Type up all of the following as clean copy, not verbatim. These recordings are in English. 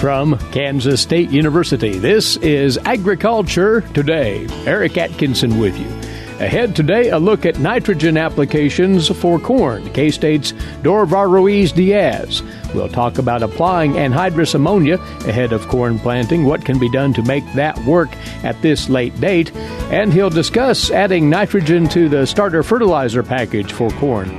From Kansas State University, this is Agriculture Today. Eric Atkinson with you. Ahead today, a look at nitrogen applications for corn. K-State's Dorivar Ruiz-Diaz. We'll talk about applying anhydrous ammonia ahead of corn planting, what can be done to make that work at this late date, and he'll discuss adding nitrogen to the starter fertilizer package for corn.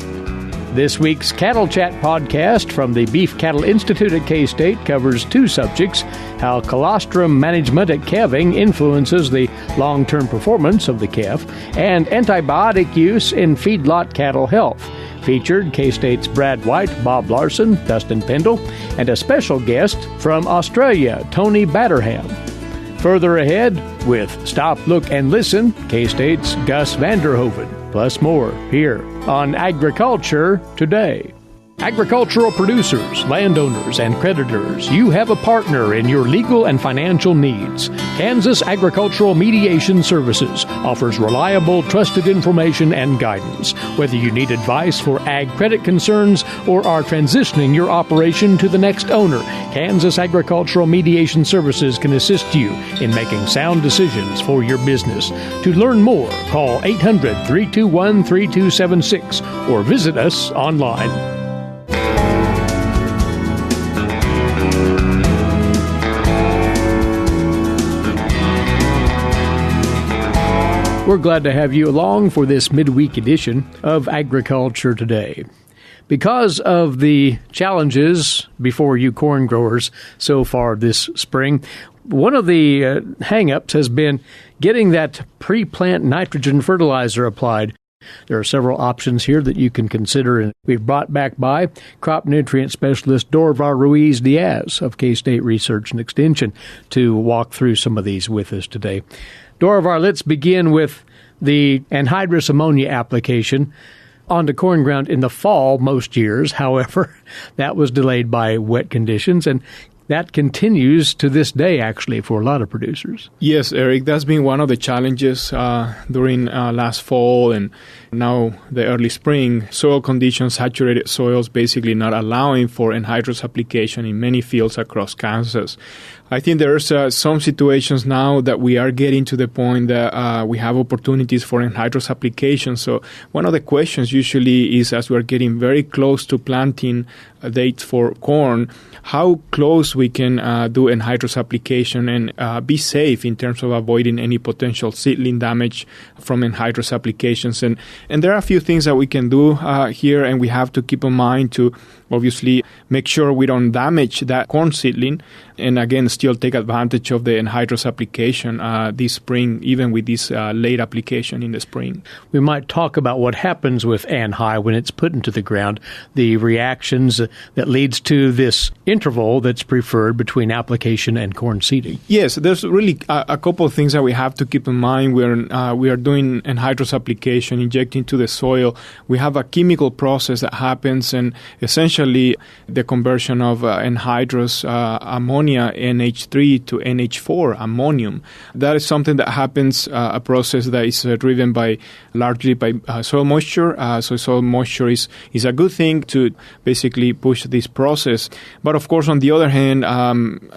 This week's Cattle Chat podcast from the Beef Cattle Institute at K-State covers two subjects: how colostrum management at calving influences the long-term performance of the calf, and antibiotic use in feedlot cattle health. Featured K-State's Brad White, Bob Larson, Dustin Pendell, and a special guest from Australia, Tony Batterham. Further ahead, with Stop, Look, and Listen, K-State's Gus Vanderhoeven, plus more here on Agriculture Today. Agricultural producers, landowners, and creditors, you have a partner in your legal and financial needs. Kansas Agricultural Mediation Services offers reliable, trusted information and guidance. Whether you need advice for ag credit concerns or are transitioning your operation to the next owner, Kansas Agricultural Mediation Services can assist you in making sound decisions for your business. To learn more, call 800-321-3276 or visit us online. We're glad to have you along for this midweek edition of Agriculture Today. Because of the challenges before you corn growers so far this spring, one of the hang-ups has been getting that pre-plant nitrogen fertilizer applied. There are several options here that you can consider, and we've brought back by crop nutrient specialist Dorivar Ruiz-Diaz of K-State Research and Extension to walk through some of these with us today. Dorivar, let's begin with the anhydrous ammonia application onto corn ground in the fall most years. However, that was delayed by wet conditions, and that continues to this day, actually, for a lot of producers. Yes, Eric, that's been one of the challenges during last fall and now the early spring. Soil conditions, saturated soils, basically not allowing for anhydrous application in many fields across Kansas. I think there's some situations now that we are getting to the point that we have opportunities for anhydrous application. So one of the questions usually is, as we're getting very close to planting dates for corn, how close we can do anhydrous application and be safe in terms of avoiding any potential seedling damage from anhydrous applications. And there are a few things that we can do here, and we have to keep in mind to obviously make sure we don't damage that corn seedling, and again, still take advantage of the anhydrous application this spring, even with this late application in the spring. We might talk about what happens with anhy when it's put into the ground, the reactions that leads to this interval that's preferred between application and corn seeding. Yes, there's really a couple of things that we have to keep in mind when we are doing anhydrous application, injecting to the soil. We have a chemical process that happens, and essentially the conversion of anhydrous ammonia, NH3 to NH4 ammonium. That is something that happens, a process that is driven largely by soil moisture. So soil moisture is a good thing to basically push this process. But of course, on the other hand,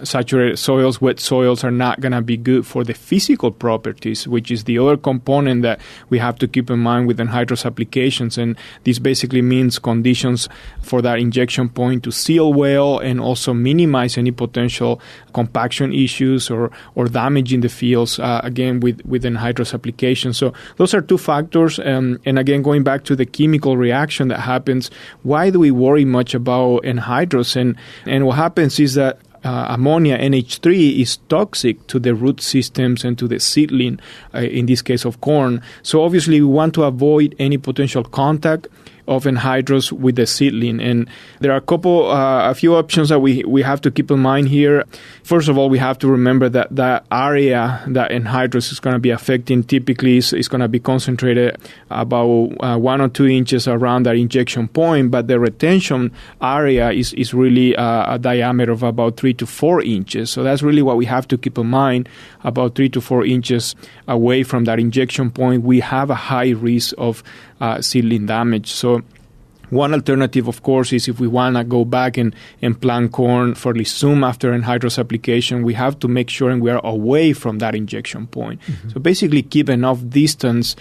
saturated soils, wet soils are not going to be good for the physical properties, which is the other component that we have to keep in mind with anhydrous applications. And this basically means conditions for that injection point to seal well and also minimize any potential compaction issues or damage in the fields, again, with anhydrous application. So those are two factors. And again, going back to the chemical reaction that happens, why do we worry much about anhydrous? And what happens is that ammonia, NH3, is toxic to the root systems and to the seedling, in this case of corn. So obviously we want to avoid any potential contact of anhydrous with the seedling. And there are a few options that we have to keep in mind here. First of all, we have to remember that the area that anhydrous is going to be affecting typically is going to be concentrated about 1 or 2 inches around that injection point, but the retention area is really a diameter of about 3 to 4 inches. So that's really what we have to keep in mind. About 3 to 4 inches away from that injection point, we have a high risk of seedling damage. So One alternative, of course, is if we want to go back and plant corn fairly soon after anhydrous application, we have to make sure we are away from that injection point. Mm-hmm. So basically keep enough distance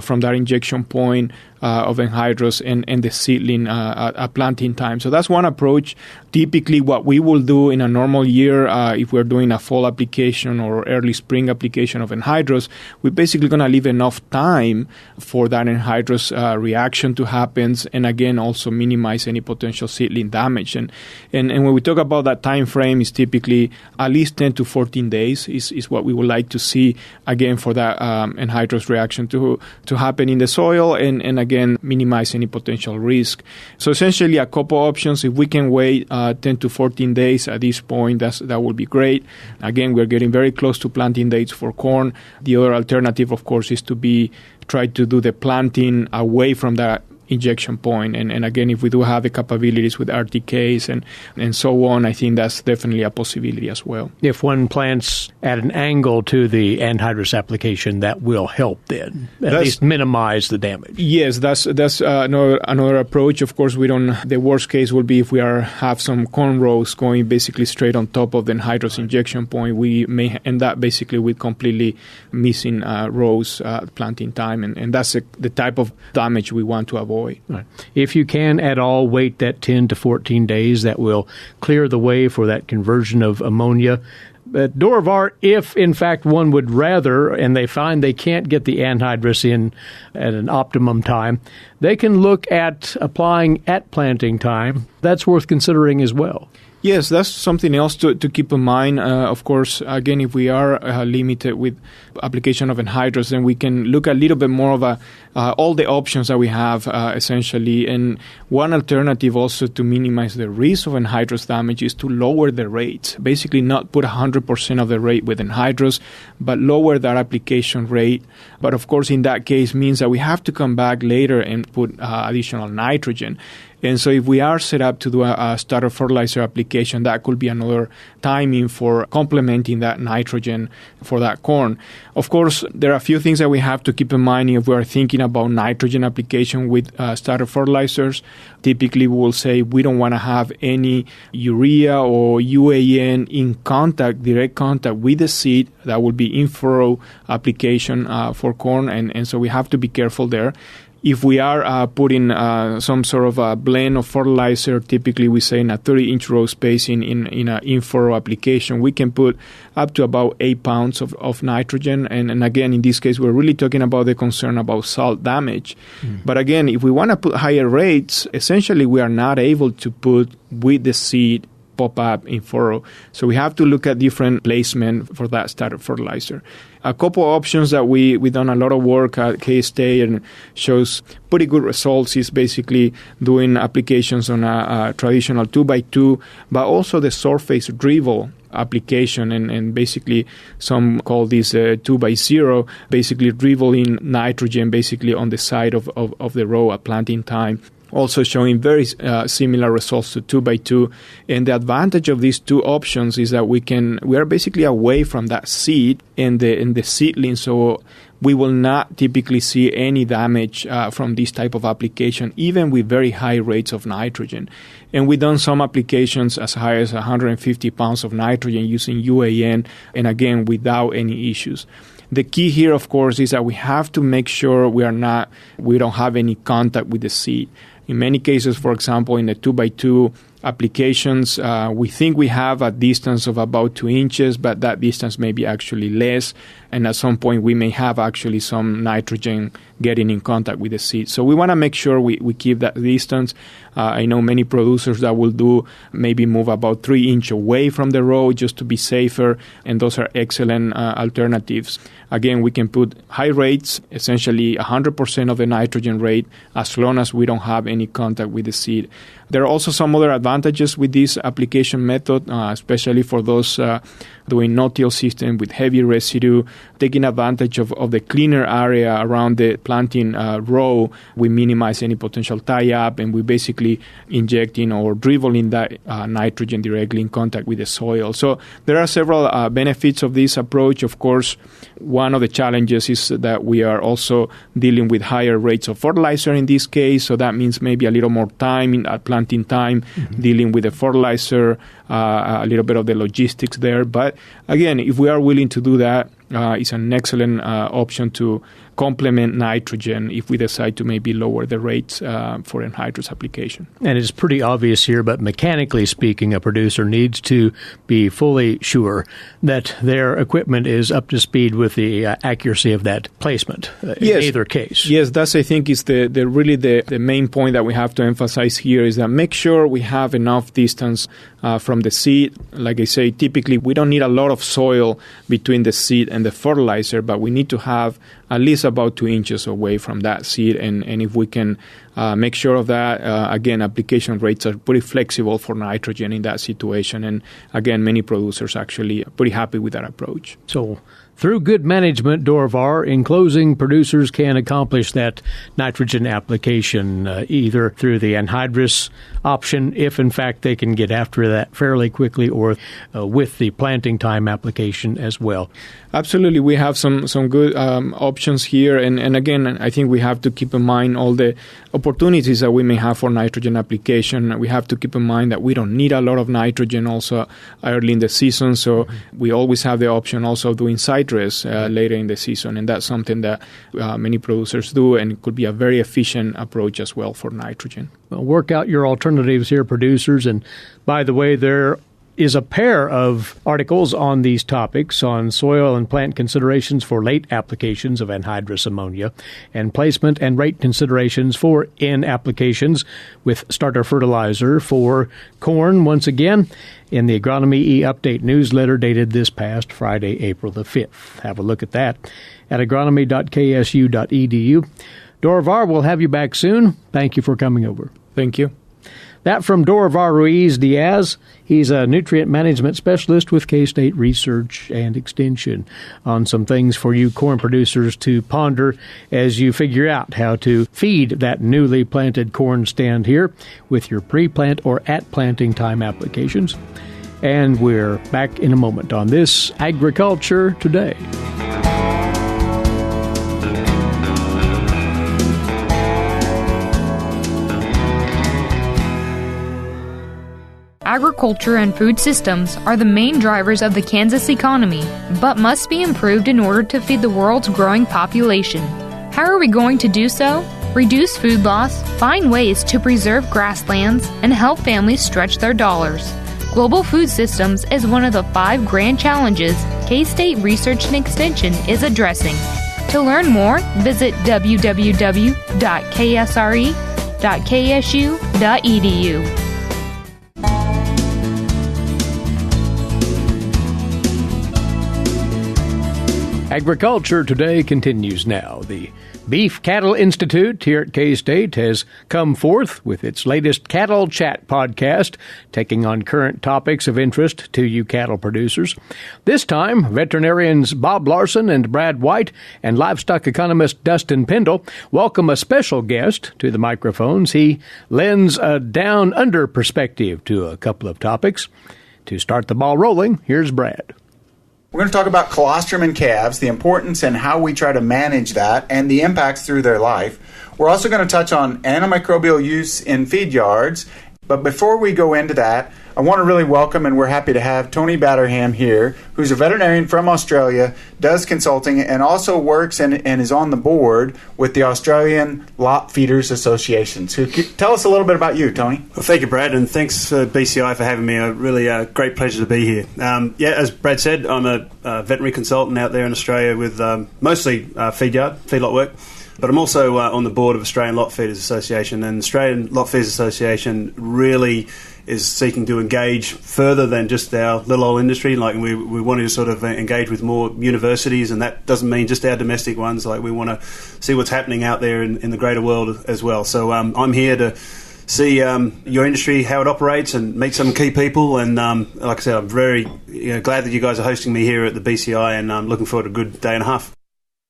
from that injection point of anhydrous and the seedling at planting time. So that's one approach. Typically what we will do in a normal year, if we're doing a fall application or early spring application of anhydrous, we're basically going to leave enough time for that anhydrous reaction to happen, and again also minimize any potential seedling damage. And when we talk about that time frame, is typically at least 10 to 14 days is what we would like to see again for that anhydrous reaction to happen in the soil, and again minimize any potential risk. So essentially a couple options. If we can wait 10 to 14 days at this point, that would be great. Again, we're getting very close to planting dates for corn. The other alternative, of course, is to try to do the planting away from that injection point. And again, if we do have the capabilities with RTKs and so on, I think that's definitely a possibility as well. If one plants at an angle to the anhydrous application, that will help then, at least minimize the damage. Yes, that's another approach. Of course, the worst case will be if we have some corn rows going basically straight on top of the anhydrous injection point. We may end up basically with completely missing rows planting time, and that's the type of damage we want to avoid. Right. If you can at all wait that 10 to 14 days, that will clear the way for that conversion of ammonia. But Dorivar, if in fact one would rather, and they find they can't get the anhydrous in at an optimum time, they can look at applying at planting time. That's worth considering as well. Yes, that's something else to keep in mind. Of course, again, if we are limited with application of anhydrous, then we can look a little bit more of all the options that we have, essentially. And one alternative also to minimize the risk of anhydrous damage is to lower the rates. Basically, not put 100% of the rate with anhydrous, but lower that application rate. But of course, in that case, means that we have to come back later and put additional nitrogen. And so if we are set up to do a starter fertilizer application, that could be another timing for complementing that nitrogen for that corn. Of course, there are a few things that we have to keep in mind if we are thinking about nitrogen application with starter fertilizers. Typically, we will say we don't want to have any urea or UAN in direct contact with the seed. That would be in-furrow application for corn, and so we have to be careful there. If we are putting some sort of a blend of fertilizer, typically we say in a 30-inch row spacing in an in-furrow application, we can put up to about 8 pounds of nitrogen. And again, in this case, we're really talking about the concern about salt damage. But again, if we want to put higher rates, essentially we are not able to put with the seed pop-up in furrow. So we have to look at different placement for that starter fertilizer. A couple options that we've done a lot of work at K-State and shows pretty good results is basically doing applications on a traditional 2x2, but also the surface dribble application, and basically some call this 2x0, basically dribbling nitrogen basically on the side of the row at planting time. Also showing very similar results to 2x2. And the advantage of these two options is that we are basically away from that seed and the seedling, so we will not typically see any damage from this type of application, even with very high rates of nitrogen. And we've done some applications as high as 150 pounds of nitrogen using UAN, and again, without any issues. The key here, of course, is that we have to make sure we don't have any contact with the seed. In many cases, for example, in the 2x2 applications, we think we have a distance of about 2 inches, but that distance may be actually less. And at some point, we may have actually some nitrogen getting in contact with the seed. So we want to make sure we keep that distance. I know many producers that will maybe move about 3 inches away from the row just to be safer, and those are excellent alternatives. Again, we can put high rates, essentially 100% of the nitrogen rate, as long as we don't have any contact with the seed. There are also some other advantages advantages with this application method, especially for those doing no-till system with heavy residue, taking advantage of the cleaner area around the planting row. We minimize any potential tie-up, and we basically injecting or dribbling that nitrogen directly in contact with the soil. So there are several benefits of this approach. Of course, one of the challenges is that we are also dealing with higher rates of fertilizer in this case, so that means maybe a little more time at planting time, dealing with the fertilizer, a little bit of the logistics there. But again, if we are willing to do that, it's an excellent option to complement nitrogen if we decide to maybe lower the rates for anhydrous application. And it's pretty obvious here, but mechanically speaking, a producer needs to be fully sure that their equipment is up to speed with the accuracy of that placement in either case. Yes, that's, I think, is the really the main point that we have to emphasize here, is that make sure we have enough distance from the seed. Like I say, typically we don't need a lot of soil between the seed and the fertilizer, but we need to have at least about 2 inches away from that seed. And if we can make sure of that, again, application rates are pretty flexible for nitrogen in that situation. And again, many producers actually are pretty happy with that approach. So through good management, Dorivar, in closing, producers can accomplish that nitrogen application either through the anhydrous option, if in fact they can get after that fairly quickly, or with the planting time application as well. Absolutely. We have some good options here. And again, I think we have to keep in mind all the opportunities that we may have for nitrogen application. We have to keep in mind that we don't need a lot of nitrogen also early in the season. So we always have the option also of doing citrus later in the season. And that's something that many producers do, and it could be a very efficient approach as well for nitrogen. Well, work out your alternatives here, producers. And by the way, there is a pair of articles on these topics on soil and plant considerations for late applications of anhydrous ammonia, and placement and rate considerations for N applications with starter fertilizer for corn, once again, in the Agronomy E-Update newsletter dated this past Friday, April the 5th. Have a look at that at agronomy.ksu.edu. Dorivar, we'll have you back soon. Thank you for coming over. Thank you. That from Dorivar Ruiz-Diaz. He's a nutrient management specialist with K-State Research and Extension, on some things for you corn producers to ponder as you figure out how to feed that newly planted corn stand here with your pre-plant or at planting time applications. And we're back in a moment on this Agriculture Today. Agriculture and food systems are the main drivers of the Kansas economy, but must be improved in order to feed the world's growing population. How are we going to do so? Reduce food loss, find ways to preserve grasslands, and help families stretch their dollars. Global food systems is one of the 5 grand challenges K-State Research and Extension is addressing. To learn more, visit www.ksre.ksu.edu. Agriculture Today continues now. The Beef Cattle Institute here at K-State has come forth with its latest Cattle Chat podcast, taking on current topics of interest to you cattle producers. This time, veterinarians Bob Larson and Brad White and livestock economist Dustin Pendell welcome a special guest to the microphones. He lends a down-under perspective to a couple of topics. To start the ball rolling, here's Brad. We're going to talk about colostrum in calves, the importance and how we try to manage that, and the impacts through their life. We're also going to touch on antimicrobial use in feed yards. But before we go into that, I want to really welcome, and we're happy to have Tony Batterham here, who's a veterinarian from Australia, does consulting, and also works and is on the board with the Australian Lot Feeders Association. So tell us a little bit about you, Tony. Well, thank you, Brad, and thanks BCI for having me. A really great pleasure to be here. As Brad said, I'm a veterinary consultant out there in Australia with mostly feedlot work. But I'm also on the board of Australian Lot Feeders Association, and Australian Lot Feeders Association really is seeking to engage further than just our little old industry. Like we want to sort of engage with more universities, and that doesn't mean just our domestic ones. Like we want to see what's happening out there in the greater world as well. So I'm here to see your industry, how it operates, and meet some key people. And like I said, I'm very glad that you guys are hosting me here at the BCI, and I'm looking forward to a good day and a half.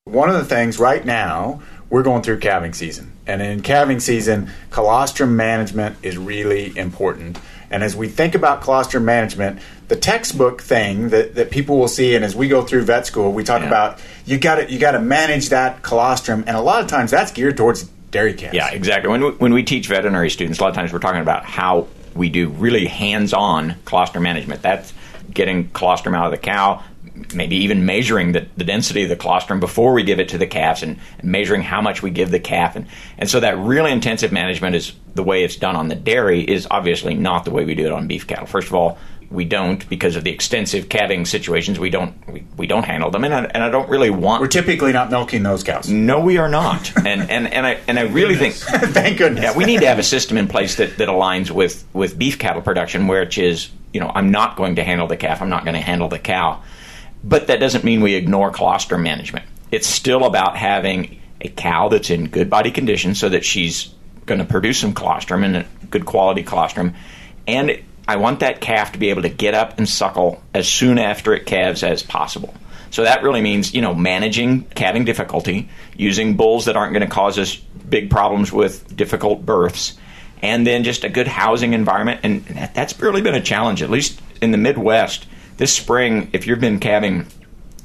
One of the things right now, we're going through calving season. And in calving season, colostrum management is really important. And as we think about colostrum management, the textbook thing that people will see, and as we go through vet school, we talk about you got to manage that colostrum, and a lot of times that's geared towards dairy calves. Yeah, exactly. When we teach veterinary students, a lot of times we're talking about how we do really hands-on colostrum management. That's getting colostrum out of the cow, maybe even measuring the density of the colostrum before we give it to the calves, and measuring how much we give the calf. And so that really intensive management is the way it's done on the dairy is obviously not the way we do it on beef cattle. First of all, we don't, because of the extensive calving situations, we don't handle them, and I don't really want. We're typically not milking those cows. No, we are not, and I really think thank goodness. Yeah, we need to have a system in place that aligns with beef cattle production, which is I'm not going to handle the calf, I'm not going to handle the cow, but that doesn't mean we ignore colostrum management. It's still about having a cow that's in good body condition, so that she's going to produce some colostrum, and a good quality colostrum, and I want that calf to be able to get up and suckle as soon after it calves as possible. So that really means, managing calving difficulty, using bulls that aren't going to cause us big problems with difficult births, and then just a good housing environment. And that's really been a challenge, at least in the Midwest. This spring, if you've been calving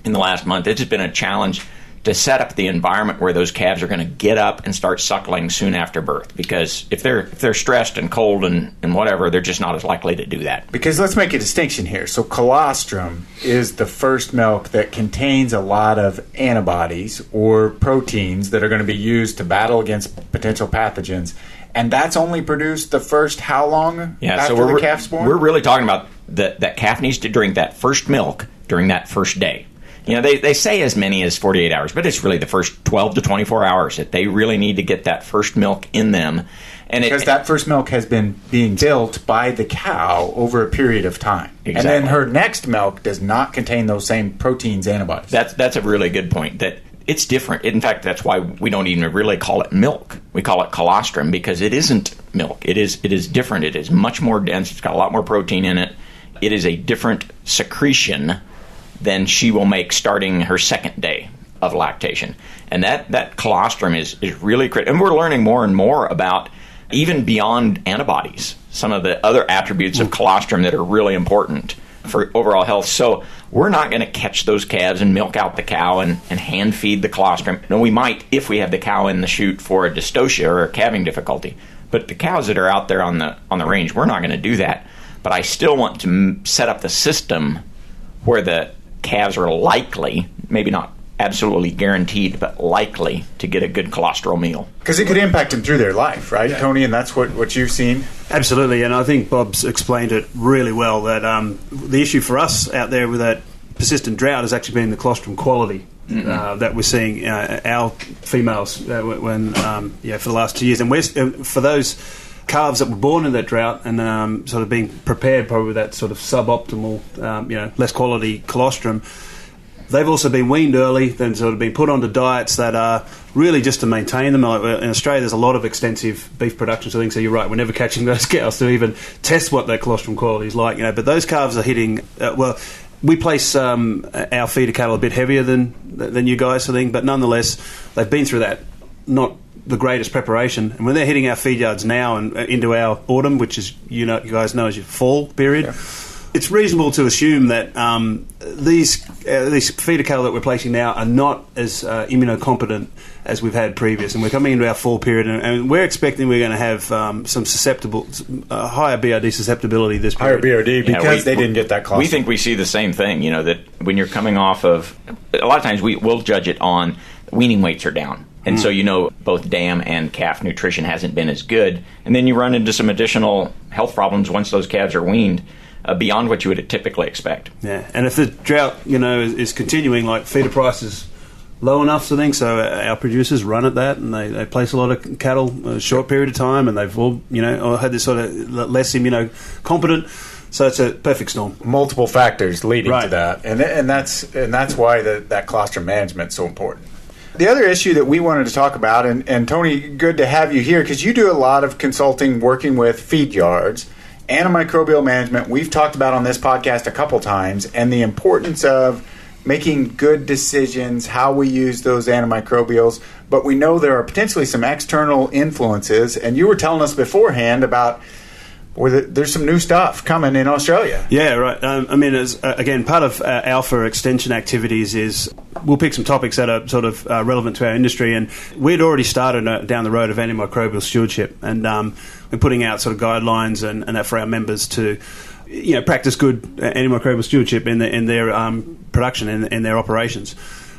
in the last month, it's been a challenge to set up the environment where those calves are going to get up and start suckling soon after birth. Because if they're stressed and cold and whatever, they're just not as likely to do that. Because let's make a distinction here. So colostrum is the first milk that contains a lot of antibodies or proteins that are going to be used to battle against potential pathogens. And that's only produced the first how long after the calf's born? We're really talking about that calf needs to drink that first milk during that first day. They say as many as 48 hours, but it's really the first 12 to 24 hours that they really need to get that first milk in them. And because that first milk has been being built by the cow over a period of time. Exactly. And then her next milk does not contain those same proteins, antibodies. That's a really good point, that it's different. In fact, that's why we don't even really call it milk. We call it colostrum, because it isn't milk. It is different. It is much more dense. It's got a lot more protein in it. It is a different secretion than she will make starting her second day of lactation. And that colostrum is really critical. And we're learning more and more about, even beyond antibodies, some of the other attributes of colostrum that are really important for overall health. So we're not going to catch those calves and milk out the cow and hand feed the colostrum. No, we might if we have the cow in the chute for a dystocia or a calving difficulty. But the cows that are out there on the range, we're not going to do that. But I still want to set up the system where the calves are likely, maybe not absolutely guaranteed, but likely to get a good colostral meal. Because it could impact them through their life, right, Tony? And that's what you've seen? Absolutely, and I think Bob's explained it really well, that the issue for us out there with that persistent drought has actually been the colostrum quality that we're seeing our females when for the last 2 years. And for those calves that were born in that drought and sort of being prepared probably with that sort of suboptimal, less quality colostrum, they've also been weaned early, then sort of been put onto diets that are really just to maintain them. Like in Australia, there's a lot of extensive beef production, so you're right, we're never catching those cows to even test what their colostrum quality is like. But those calves are hitting, we place our feeder cattle a bit heavier than you guys, I think, but nonetheless, they've been through that, not the greatest preparation, and when they're hitting our feed yards now and into our autumn, which is you guys know as your fall period, it's reasonable to assume that these feeder cattle that we're placing now are not as immunocompetent as we've had previous, and we're coming into our fall period, and we're expecting we're going to have some higher BRD susceptibility this period. Higher BRD because they didn't get that colostrum. We think we see the same thing, that when you're coming off of, a lot of times we'll judge it on weaning weights are down. And so, both dam and calf nutrition hasn't been as good. And then you run into some additional health problems once those calves are weaned beyond what you would typically expect. Yeah, and if the drought, is continuing, like feeder prices low enough, I think, so our producers run at that, and they place a lot of cattle a short period of time, and they've all, had this sort of less immunocompetent. So it's a perfect storm. Multiple factors leading to that, and that's why that colostrum management is so important. The other issue that we wanted to talk about, and Tony, good to have you here, because you do a lot of consulting working with feed yards, antimicrobial management. We've talked about on this podcast a couple times, and the importance of making good decisions, how we use those antimicrobials. But we know there are potentially some external influences, and you were telling us beforehand about there's some new stuff coming in Australia. Yeah, right. As again, part of Alpha extension activities is we'll pick some topics that are sort of relevant to our industry, and we'd already started down the road of antimicrobial stewardship, and we're putting out sort of guidelines and that for our members to practice good antimicrobial stewardship in their production, in their operations.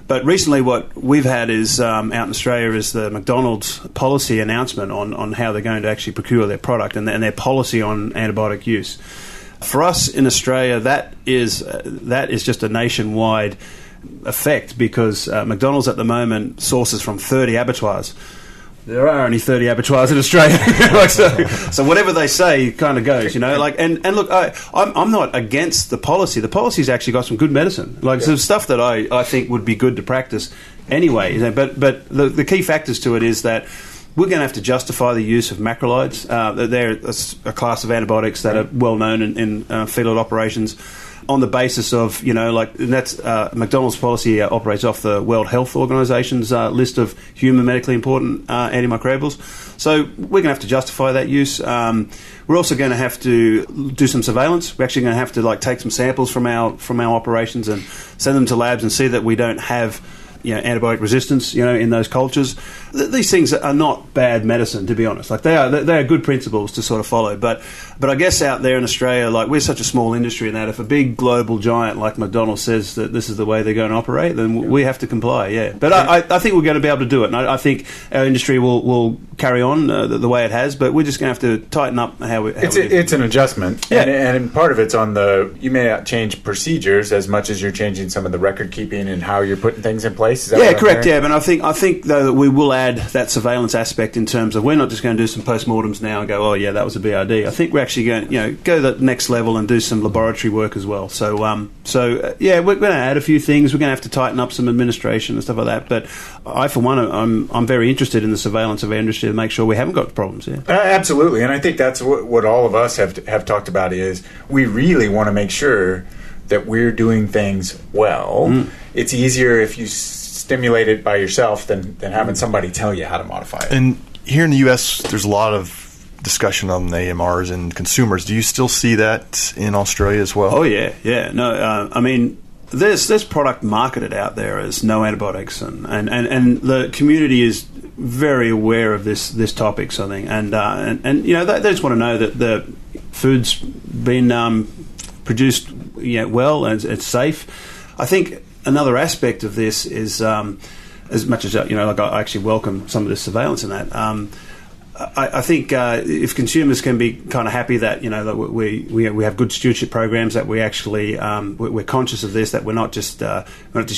But recently what we've had is out in Australia is the McDonald's policy announcement on how they're going to actually procure their product and their policy on antibiotic use. For us in Australia, that is just a nationwide effect because McDonald's at the moment sources from 30 abattoirs. There are only 30 abattoirs in Australia, so whatever they say kind of goes, And look, I'm not against the policy. The policy's actually got some good medicine, some stuff that I think would be good to practice anyway. But the key factors to it is that we're going to have to justify the use of macrolides. They're a class of antibiotics that are well known in feedlot operations. On the basis of, and that's McDonald's policy operates off the World Health Organization's list of human medically important antimicrobials. So we're going to have to justify that use. We're also going to have to do some surveillance. We're actually going to have to take some samples from our operations and send them to labs and see that we don't have antibiotic resistance, in those cultures. These things are not bad medicine, to be honest. They are good principles to sort of follow. But I guess out there in Australia, we're such a small industry in that if a big global giant like McDonald's says that this is the way they're going to operate, then we have to comply. Yeah. But I think we're going to be able to do it, and I think our industry will carry on the way it has. But we're just going to have to tighten up how it's an adjustment, and part of it's on you may not change procedures as much as you're changing some of the record keeping and how you're putting things in place. Is that correct. Yeah, but I think though that we will add that surveillance aspect in terms of we're not just going to do some postmortems now and go, oh yeah, that was a BRD. I think we're actually going to go the next level and do some laboratory work as well. So we're going to add a few things. We're going to have to tighten up some administration and stuff like that. But I, for one, I'm very interested in the surveillance of our industry to make sure we haven't got problems. Yeah, absolutely. And I think that's what all of us have talked about is we really want to make sure that we're doing things well. It's easier if you stimulate it by yourself than having somebody tell you how to modify it. And here in the U.S., there's a lot of discussion on AMRs and consumers. Do you still see that in Australia as well? Oh, yeah. No, there's product marketed out there as no antibiotics, and the community is very aware of this topic, so I think. And they just want to know that the food's been produced well and it's safe. I think another aspect of this is, as much as I actually welcome some of this surveillance in that. I think if consumers can be kind of happy that that we have good stewardship programs, that we actually we're conscious of this, that we're not just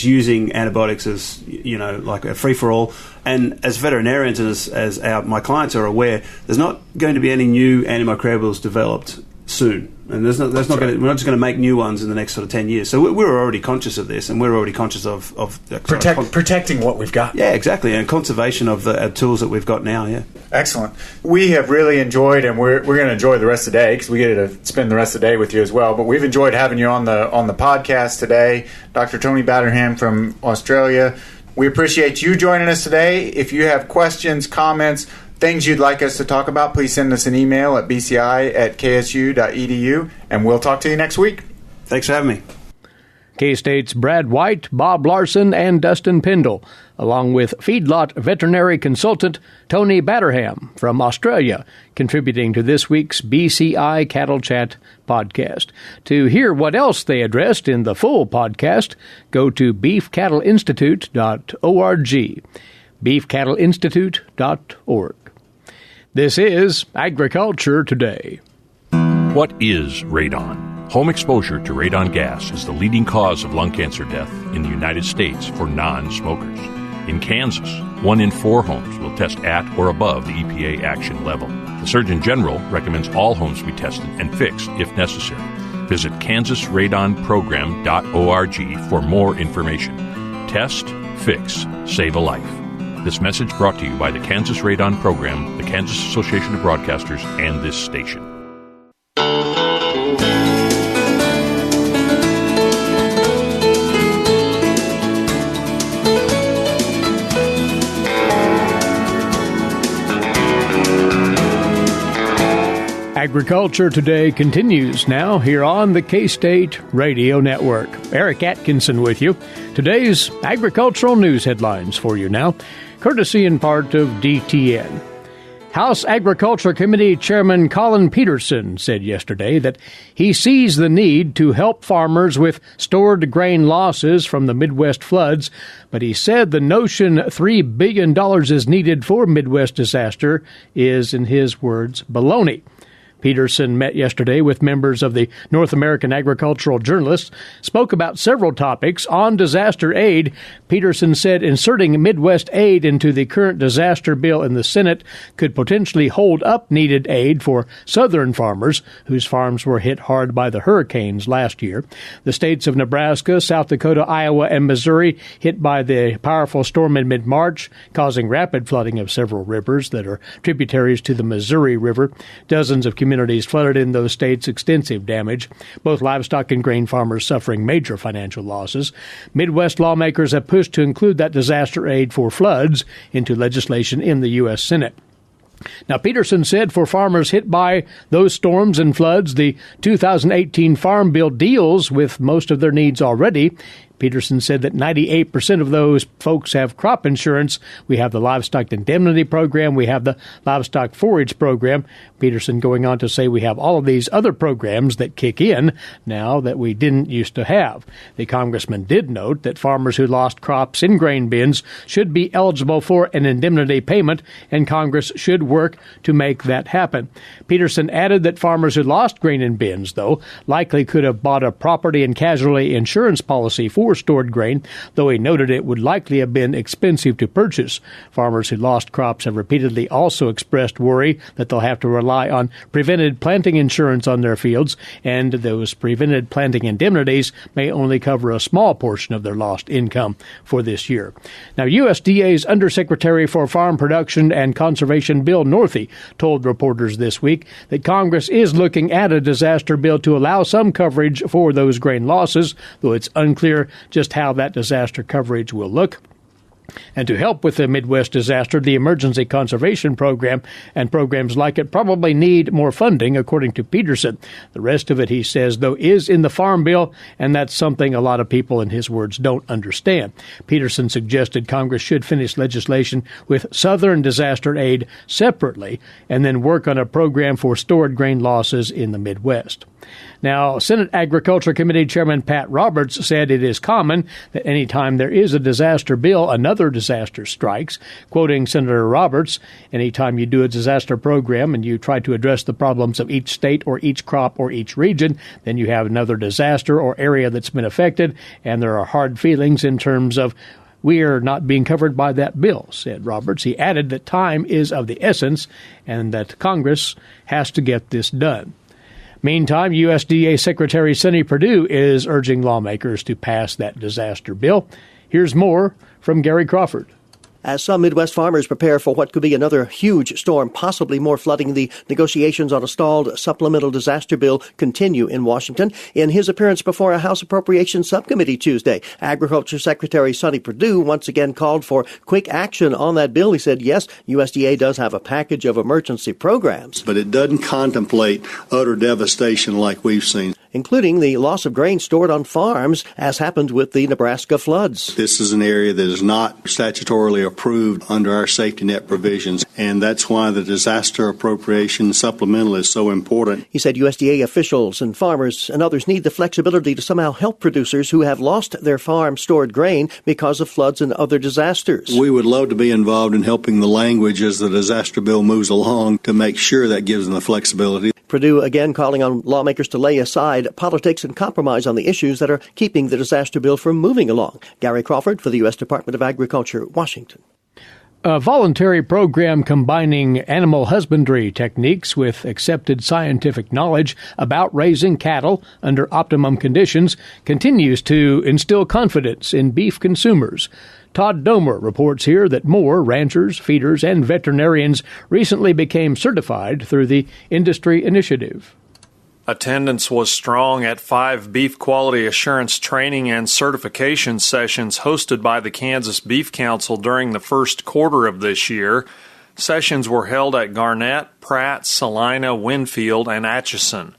using antibiotics as like a free for all. And as veterinarians and as my clients are aware, there's not going to be any new antimicrobials developed soon. And we're not just going to make new ones in the next sort of 10 years. So we're already conscious of this, and we're already conscious of protecting what we've got. Yeah, exactly, and conservation of the tools that we've got now. Yeah, excellent. We have really enjoyed, and we're going to enjoy the rest of the day because we get to spend the rest of the day with you as well. But we've enjoyed having you on the podcast today, Dr. Tony Batterham from Australia. We appreciate you joining us today. If you have questions, comments, things you'd like us to talk about, please send us an email at bci@ksu.edu, and we'll talk to you next week. Thanks for having me. K-State's Brad White, Bob Larson, and Dustin Pendell, along with feedlot veterinary consultant Tony Batterham from Australia, contributing to this week's BCI Cattle Chat podcast. To hear what else they addressed in the full podcast, go to beefcattleinstitute.org. beefcattleinstitute.org. This is Agriculture Today. What is radon? Home exposure to radon gas is the leading cause of lung cancer death in the United States for non-smokers. In Kansas, 1 in 4 homes will test at or above the EPA action level. The Surgeon General recommends all homes be tested and fixed if necessary. Visit kansasradonprogram.org for more information. Test, fix, save a life. This message brought to you by the Kansas Radon Program, the Kansas Association of Broadcasters, and this station. Agriculture Today continues now here on the K-State Radio Network. Eric Atkinson with you. Today's agricultural news headlines for you now, courtesy in part of DTN. House Agriculture Committee Chairman Colin Peterson said yesterday that he sees the need to help farmers with stored grain losses from the Midwest floods, but he said the notion $3 billion is needed for Midwest disaster is, in his words, baloney. Peterson met yesterday with members of the North American Agricultural Journalists, spoke about several topics on disaster aid. Peterson said inserting Midwest aid into the current disaster bill in the Senate could potentially hold up needed aid for southern farmers whose farms were hit hard by the hurricanes last year. The states of Nebraska, South Dakota, Iowa, and Missouri hit by the powerful storm in mid-March, causing rapid flooding of several rivers that are tributaries to the Missouri River. Dozens of communities flooded in those states, extensive damage. Both livestock and grain farmers suffering major financial losses. Midwest lawmakers have pushed to include that disaster aid for floods into legislation in the U.S. Senate. Now, Peterson said for farmers hit by those storms and floods, the 2018 Farm Bill deals with most of their needs already. Peterson said that 98% of those folks have crop insurance. We have the Livestock Indemnity Program. We have the Livestock Forage Program. Peterson going on to say we have all of these other programs that kick in now that we didn't used to have. The congressman did note that farmers who lost crops in grain bins should be eligible for an indemnity payment, and Congress should work to make that happen. Peterson added that farmers who lost grain in bins, though, likely could have bought a property and casualty insurance policy for stored grain, though he noted it would likely have been expensive to purchase. Farmers who lost crops have repeatedly also expressed worry that they'll have to rely on prevented planting insurance on their fields, and those prevented planting indemnities may only cover a small portion of their lost income for this year. Now, USDA's Undersecretary for Farm Production and Conservation, Bill Northey, told reporters this week that Congress is looking at a disaster bill to allow some coverage for those grain losses, though it's unclear just how that disaster coverage will look. And to help with the Midwest disaster, the Emergency Conservation Program and programs like it probably need more funding, according to Peterson. The rest of it, he says, though, is in the Farm Bill, and that's something a lot of people, in his words, don't understand. Peterson suggested Congress should finish legislation with Southern disaster aid separately and then work on a program for stored grain losses in the Midwest. Now, Senate Agriculture Committee Chairman Pat Roberts said it is common that any time there is a disaster bill, another disaster strikes. Quoting Senator Roberts, any time you do a disaster program and you try to address the problems of each state or each crop or each region, then you have another disaster or area that's been affected, and there are hard feelings in terms of we are not being covered by that bill, said Roberts. He added that time is of the essence and that Congress has to get this done. Meantime, USDA Secretary Sonny Perdue is urging lawmakers to pass that disaster bill. Here's more from Gary Crawford. As some Midwest farmers prepare for what could be another huge storm, possibly more flooding, the negotiations on a stalled supplemental disaster bill continue in Washington. In his appearance before a House Appropriations Subcommittee Tuesday, Agriculture Secretary Sonny Perdue once again called for quick action on that bill. He said, yes, USDA does have a package of emergency programs, but it doesn't contemplate utter devastation like we've seen, including the loss of grain stored on farms, as happened with the Nebraska floods. This is an area that is not statutorily approved under our safety net provisions, and that's why the disaster appropriation supplemental is so important. He said USDA officials and farmers and others need the flexibility to somehow help producers who have lost their farm stored grain because of floods and other disasters. We would love to be involved in helping the language as the disaster bill moves along to make sure that gives them the flexibility. Perdue again calling on lawmakers to lay aside politics and compromise on the issues that are keeping the disaster bill from moving along. Gary Crawford for the U.S. Department of Agriculture, Washington. A voluntary program combining animal husbandry techniques with accepted scientific knowledge about raising cattle under optimum conditions continues to instill confidence in beef consumers. Todd Domer reports here that more ranchers, feeders, and veterinarians recently became certified through the industry initiative. Attendance was strong at 5 beef quality assurance training and certification sessions hosted by the Kansas Beef Council during the first quarter of this year. Sessions were held at Garnett, Pratt, Salina, Winfield, and Atchison.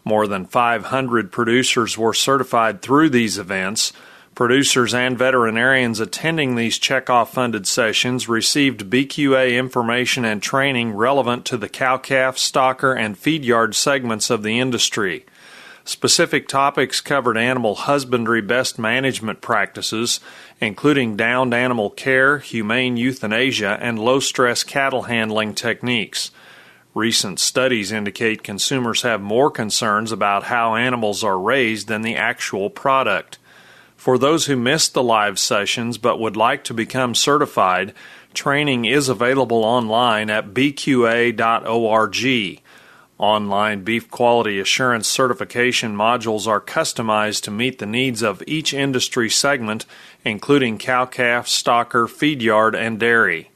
More than 500 producers were certified through these events. Producers and veterinarians attending these checkoff-funded sessions received BQA information and training relevant to the cow-calf, stocker, and feed yard segments of the industry. Specific topics covered animal husbandry best management practices, including downed animal care, humane euthanasia, and low-stress cattle handling techniques. Recent studies indicate consumers have more concerns about how animals are raised than the actual product. For those who missed the live sessions but would like to become certified, training is available online at bqa.org. Online beef quality assurance certification modules are customized to meet the needs of each industry segment, including cow-calf, stocker, feed yard, and dairy.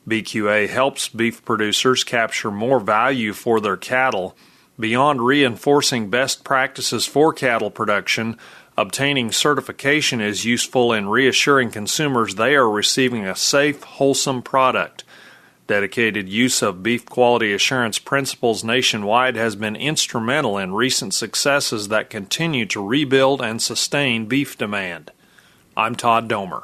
BQA helps beef producers capture more value for their cattle. Beyond reinforcing best practices for cattle production, obtaining certification is useful in reassuring consumers they are receiving a safe, wholesome product. Dedicated use of beef quality assurance principles nationwide has been instrumental in recent successes that continue to rebuild and sustain beef demand. I'm Todd Domer.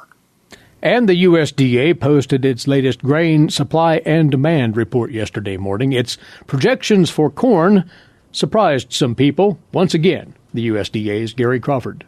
And the USDA posted its latest grain supply and demand report yesterday morning. Its projections for corn surprised some people. Once again, the USDA's Gary Crawford.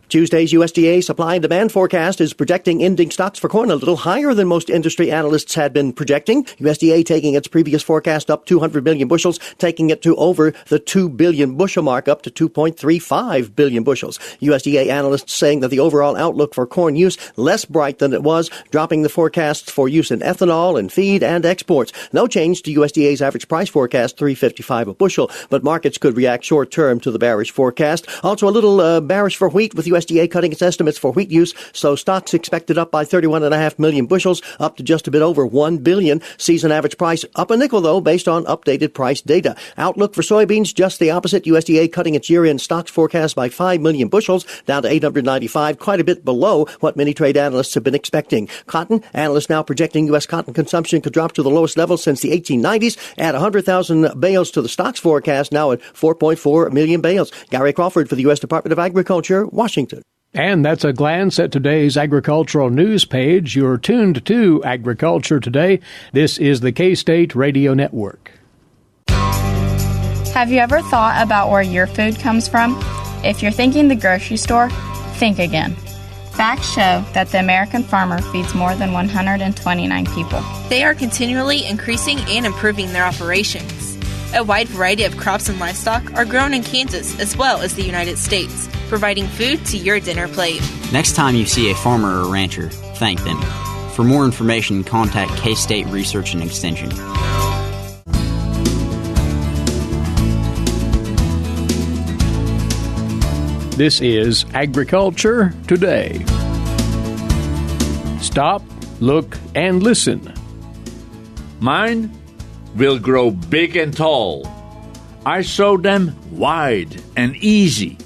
Tuesday's USDA supply and demand forecast is projecting ending stocks for corn a little higher than most industry analysts had been projecting. USDA taking its previous forecast up 200 million bushels, taking it to over the 2 billion bushel mark, up to 2.35 billion bushels. USDA analysts saying that the overall outlook for corn use less bright than it was, dropping the forecasts for use in ethanol and feed and exports. No change to USDA's average price forecast, $3.55 a bushel, but markets could react short term to the bearish forecast. Also a little bearish for wheat, with USDA cutting its estimates for wheat use, so stocks expected up by 31.5 million bushels, up to just a bit over 1 billion. Season average price up a nickel, though, based on updated price data. Outlook for soybeans, just the opposite. USDA cutting its year-end stocks forecast by 5 million bushels, down to 895, quite a bit below what many trade analysts have been expecting. Cotton, analysts now projecting U.S. cotton consumption could drop to the lowest level since the 1890s, add 100,000 bales to the stocks forecast, now at 4.4 million bales. Gary Crawford for the U.S. Department of Agriculture, Washington. And that's a glance at today's agricultural news page. You're tuned to Agriculture Today. This is the K-State Radio Network. Have you ever thought about where your food comes from? If you're thinking the grocery store, think again. Facts show that the American farmer feeds more than 129 people. They are continually increasing and improving their operations. A wide variety of crops and livestock are grown in Kansas as well as the United States, providing food to your dinner plate. Next time you see a farmer or rancher, thank them. For more information, contact K-State Research and Extension. This is Agriculture Today. Stop, look, and listen. Mine will grow big and tall. I sow them wide and easy.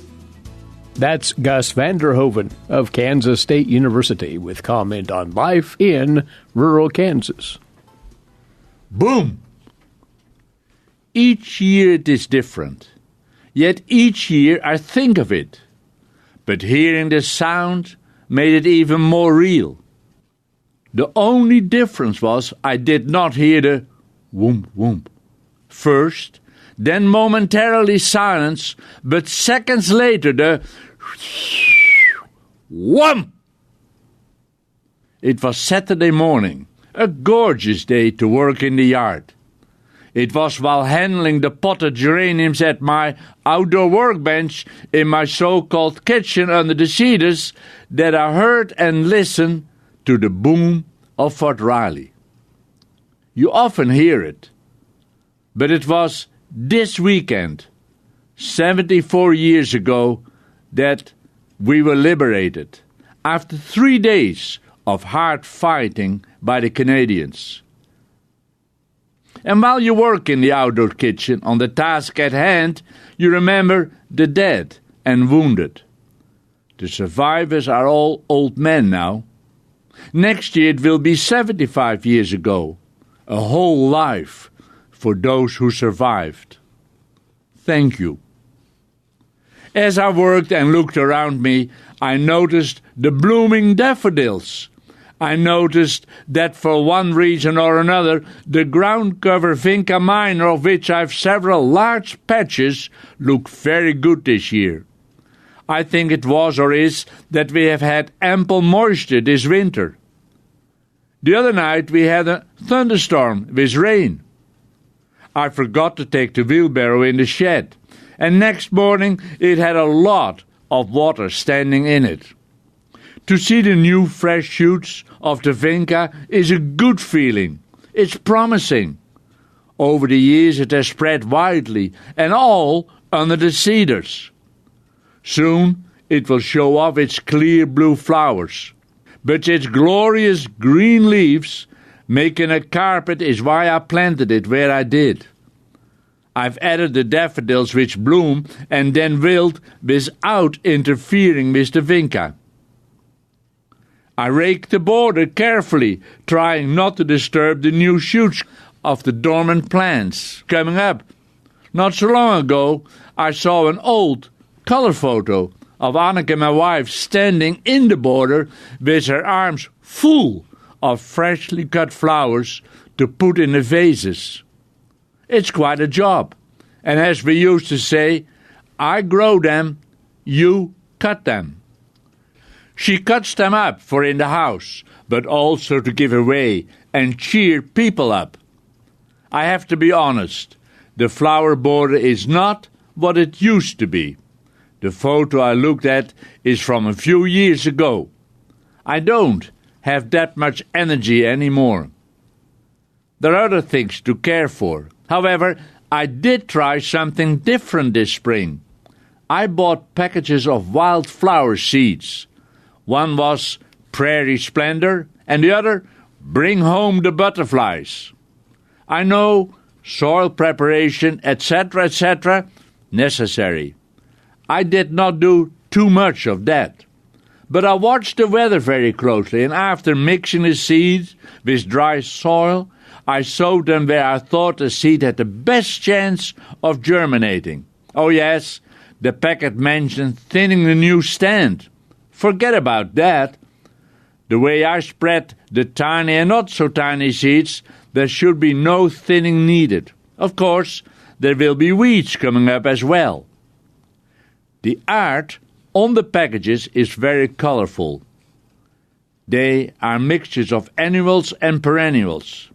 That's Gus Vander Hoeven of Kansas State University with comment on life in rural Kansas. Boom! Each year it is different, yet each year I think of it. But hearing the sound made it even more real. The only difference was I did not hear the whoomp whoomp first, then momentarily silence, but seconds later the whoomp. It was Saturday morning, a gorgeous day to work in the yard. It was while handling the potted geraniums at my outdoor workbench in my so-called kitchen under the cedars that I heard and listened to the boom of Fort Riley. You often hear it. But it was this weekend, 74 years ago, that we were liberated, after 3 days of hard fighting by the Canadians. And while you work in the outdoor kitchen on the task at hand, you remember the dead and wounded. The survivors are all old men now. Next year it will be 75 years ago, a whole life for those who survived. Thank you. As I worked and looked around me, I noticed the blooming daffodils. I noticed that for one reason or another, the ground cover Vinca minor, of which I have several large patches, looked very good this year. I think it was or is that we have had ample moisture this winter. The other night we had a thunderstorm with rain. I forgot to take the wheelbarrow in the shed, and next morning it had a lot of water standing in it. To see the new fresh shoots of the Vinca is a good feeling. It's promising. Over the years it has spread widely, and all under the cedars. Soon it will show off its clear blue flowers, but its glorious green leaves, making a carpet, is why I planted it where I did. I've added the daffodils which bloom and then wilt without interfering with the Vinca. I rake the border carefully, trying not to disturb the new shoots of the dormant plants coming up. Not so long ago, I saw an old color photo of Anneke, my wife, standing in the border with her arms full of freshly cut flowers to put in the vases. It's quite a job, and as we used to say, I grow them, you cut them. She cuts them up for in the house, but also to give away and cheer people up. I have to be honest, the flower border is not what it used to be. The photo I looked at is from a few years ago. I don't have that much energy anymore. There are other things to care for. However, I did try something different this spring. I bought packages of wildflower seeds. One was Prairie Splendor, and the other Bring Home the Butterflies. I know soil preparation, etc., necessary. I did not do too much of that. But I watched the weather very closely, and after mixing the seeds with dry soil, I sowed them where I thought the seed had the best chance of germinating. Oh yes, the packet mentioned thinning the new stand. Forget about that. The way I spread the tiny and not so tiny seeds, there should be no thinning needed. Of course, there will be weeds coming up as well. The art on the packages is very colorful. They are mixtures of annuals and perennials.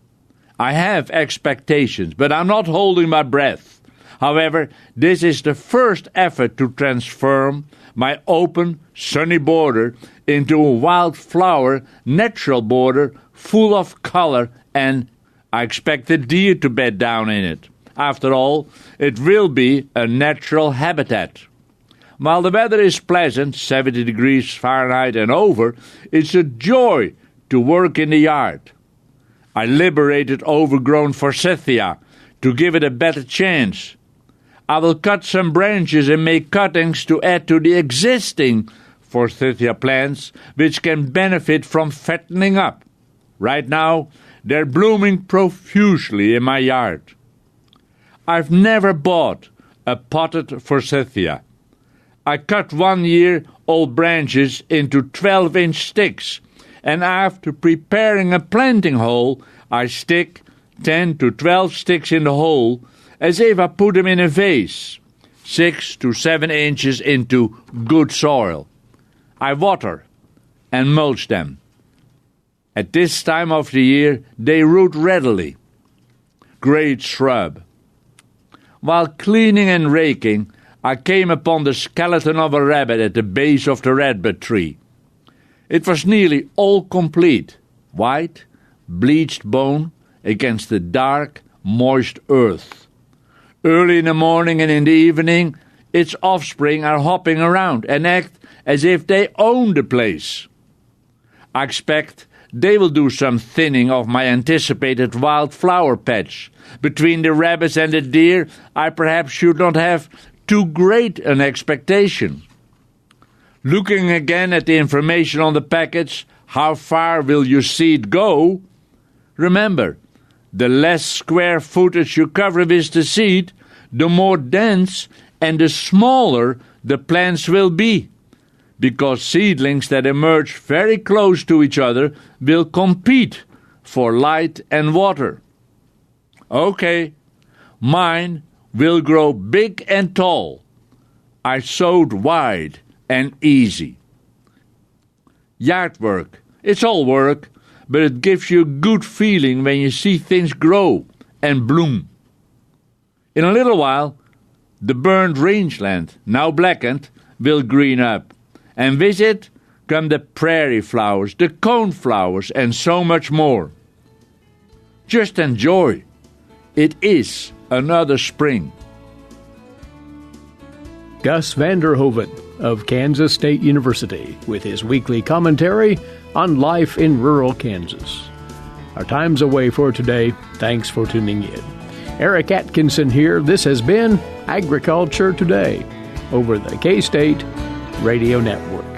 I have expectations, but I'm not holding my breath. However, this is the first effort to transform my open, sunny border into a wildflower, natural border full of color, and I expect the deer to bed down in it. After all, it will be a natural habitat. While the weather is pleasant, 70 degrees Fahrenheit and over, it's a joy to work in the yard. I liberated overgrown forsythia to give it a better chance. I will cut some branches and make cuttings to add to the existing forsythia plants, which can benefit from fattening up. Right now, they're blooming profusely in my yard. I've never bought a potted forsythia. I cut 1 year old branches into 12-inch sticks, and after preparing a planting hole, I stick 10 to 12 sticks in the hole as if I put them in a vase, 6 to 7 inches into good soil. I water and mulch them. At this time of the year, they root readily. Great shrub. While cleaning and raking, I came upon the skeleton of a rabbit at the base of the redbud tree. It was nearly all complete, white, bleached bone, against the dark, moist earth. Early in the morning and in the evening, its offspring are hopping around and act as if they own the place. I expect they will do some thinning of my anticipated wildflower patch. Between the rabbits and the deer, I perhaps should not have too great an expectation. Looking again at the information on the package, how far will your seed go? Remember, the less square footage you cover with the seed, the more dense and the smaller the plants will be, because seedlings that emerge very close to each other will compete for light and water. Okay, mine will grow big and tall. I sowed wide and easy. Yard work, it's all work, but it gives you a good feeling when you see things grow and bloom. In a little while, the burned rangeland, now blackened, will green up, and with it come the prairie flowers, the cone flowers, and so much more. Just enjoy. It is another spring. Gus van der Hoeven of Kansas State University with his weekly commentary on life in rural Kansas. Our time's away for today. Thanks for tuning in. Eric Atkinson here. This has been Agriculture Today over the K-State Radio Network.